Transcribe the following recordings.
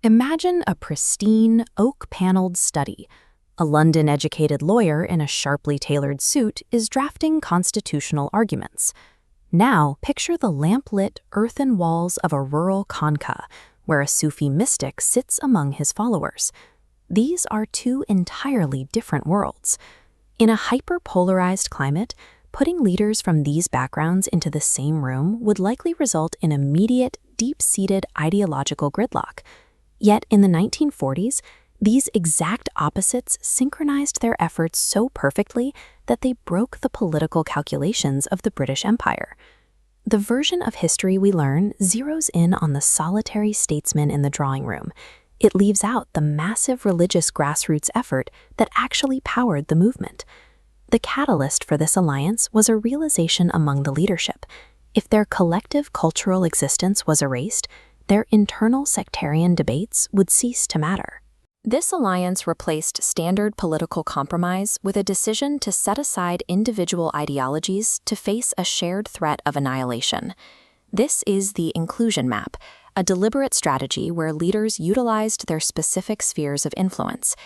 Imagine a pristine, oak-paneled study. A London-educated lawyer in a sharply tailored suit is drafting constitutional arguments. Now, picture the lamp-lit, earthen walls of a rural khanqa, where a Sufi mystic sits among his followers. These are two entirely different worlds. In a hyper-polarized climate, putting leaders from these backgrounds into the same room would likely result in immediate, deep-seated ideological gridlock. Yet in the 1940s, these exact opposites synchronized their efforts so perfectly that they broke the political calculations of the British Empire. The version of history we learn zeroes in on the solitary statesman in the drawing room. It leaves out the massive religious grassroots effort that actually powered the movement. The catalyst for this alliance was a realization among the leadership. If their collective cultural existence was erased, their internal sectarian debates would cease to matter. This alliance replaced standard political compromise with a decision to set aside individual ideologies to face a shared threat of annihilation. This is the inclusion map, a deliberate strategy where leaders utilized their specific spheres of influence.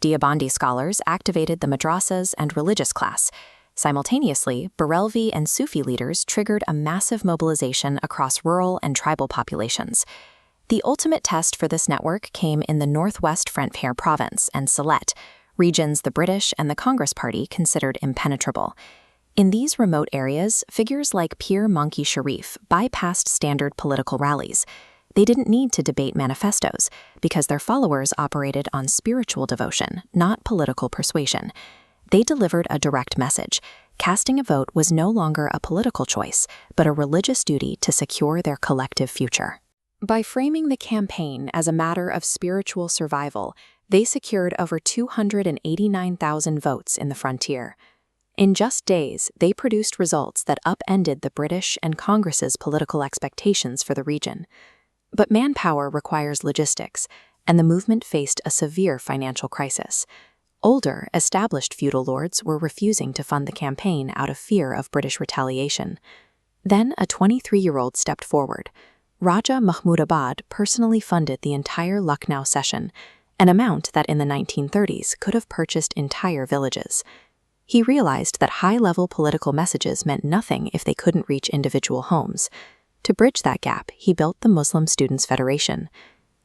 Deobandi scholars activated the madrasas and religious class. Simultaneously, Barelvi and Sufi leaders triggered a massive mobilization across rural and tribal populations. The ultimate test for this network came in the northwest Frontier province and Sylhet, regions the British and the Congress Party considered impenetrable. In these remote areas, figures like Pir Manki Sharif bypassed standard political rallies. They didn't need to debate manifestos because their followers operated on spiritual devotion, not political persuasion. They delivered a direct message. Casting a vote was no longer a political choice, but a religious duty to secure their collective future. By framing the campaign as a matter of spiritual survival, they secured over 289,000 votes in the frontier. In just days, they produced results that upended the British and Congress's political expectations for the region. But manpower requires logistics, and the movement faced a severe financial crisis. Older, established feudal lords were refusing to fund the campaign out of fear of British retaliation. Then a 23-year-old stepped forward. Raja Mahmudabad personally funded the entire Lucknow session, an amount that in the 1930s could have purchased entire villages. He realized that high-level political messages meant nothing if they couldn't reach individual homes. To bridge that gap, he built the Muslim Students' Federation.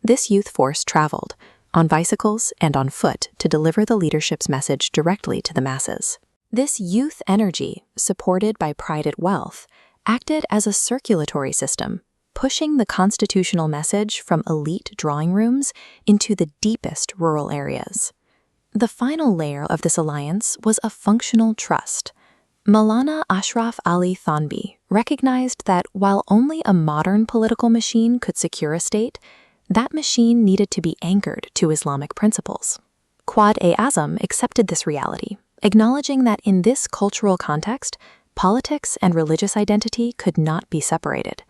This youth force traveled, on bicycles and on foot, to deliver the leadership's message directly to the masses. This youth energy, supported by prided wealth, acted as a circulatory system, pushing the constitutional message from elite drawing rooms into the deepest rural areas. The final layer of this alliance was a functional trust. Maulana Ashraf Ali Thanvi recognized that while only a modern political machine could secure a state, that machine needed to be anchored to Islamic principles. Quad-e-Azam accepted this reality, acknowledging that in this cultural context, politics and religious identity could not be separated.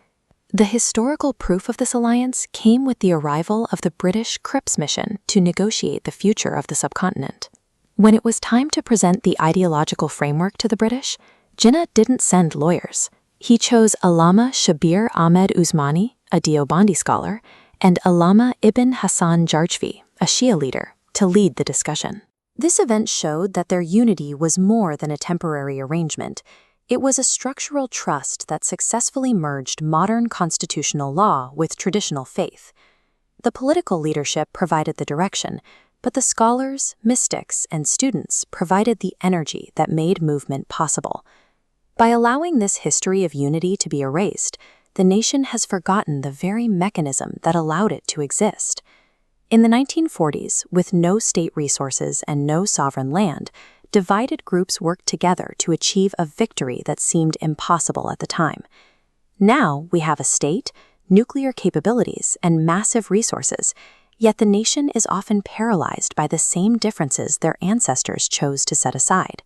The historical proof of this alliance came with the arrival of the British Cripps mission to negotiate the future of the subcontinent. When it was time to present the ideological framework to the British, Jinnah didn't send lawyers. He chose Allama Shabir Ahmed Usmani, a Deobandi scholar, and Allama Ibn Hassan Jarjvi, a Shia leader, to lead the discussion. This event showed that their unity was more than a temporary arrangement. It was a structural trust that successfully merged modern constitutional law with traditional faith. The political leadership provided the direction, but the scholars, mystics, and students provided the energy that made movement possible. By allowing this history of unity to be erased, the nation has forgotten the very mechanism that allowed it to exist. In the 1940s, with no state resources and no sovereign land, divided groups worked together to achieve a victory that seemed impossible at the time. Now we have a state, nuclear capabilities, and massive resources, yet the nation is often paralyzed by the same differences their ancestors chose to set aside.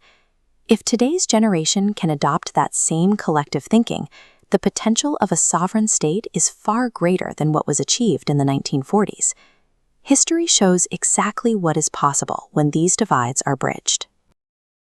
If today's generation can adopt that same collective thinking, the potential of a sovereign state is far greater than what was achieved in the 1940s. History shows exactly what is possible when these divides are bridged.